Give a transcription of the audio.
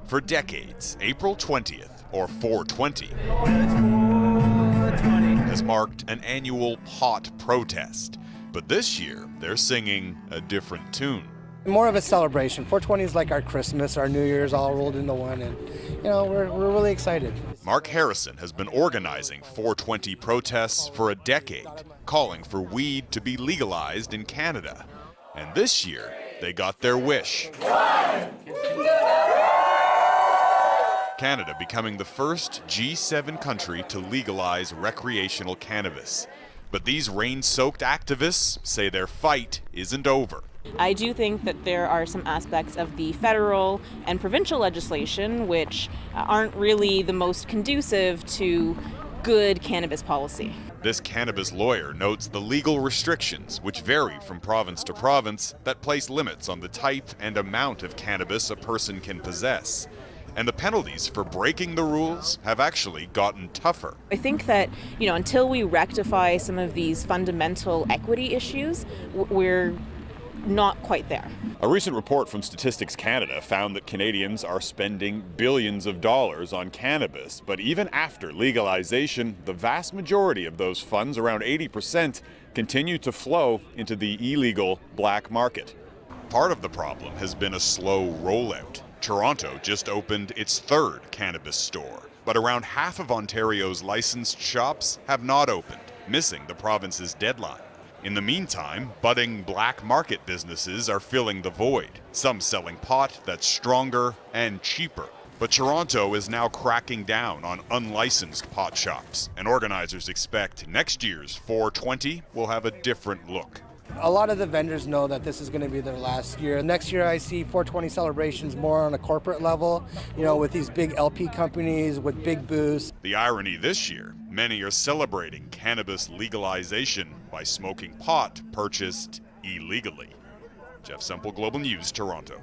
For decades, April 20th, or 420, has marked an annual pot protest. But this year, they're singing a different tune. More of a celebration. 420 is like our Christmas, our New Year's all rolled into one, and we're really excited. Mark Harrison has been organizing 420 protests for a decade, calling for weed to be legalized in Canada. And this year, they got their wish. Canada becoming the first G7 country to legalize recreational cannabis. But these rain-soaked activists say their fight isn't over. I do think that there are some aspects of the federal and provincial legislation which aren't really the most conducive to good cannabis policy. This cannabis lawyer notes the legal restrictions, which vary from province to province, that place limits on the type and amount of cannabis a person can possess. And the penalties for breaking the rules have actually gotten tougher. I think that, until we rectify some of these fundamental equity issues, we're not quite there. A recent report from Statistics Canada found that Canadians are spending billions of dollars on cannabis. But even after legalization, the vast majority of those funds, around 80%, continue to flow into the illegal black market. Part of the problem has been a slow rollout. Toronto just opened its third cannabis store, but around half of Ontario's licensed shops have not opened, missing the province's deadline. In the meantime, budding black market businesses are filling the void, some selling pot that's stronger and cheaper. But Toronto is now cracking down on unlicensed pot shops, and organizers expect next year's 420 will have a different look. A lot of the vendors know that this is going to be their last year. Next year I see 420 celebrations more on a corporate level, with these big LP companies with big booths. The irony this year, many are celebrating cannabis legalization by smoking pot purchased illegally. Jeff Semple, Global News, Toronto.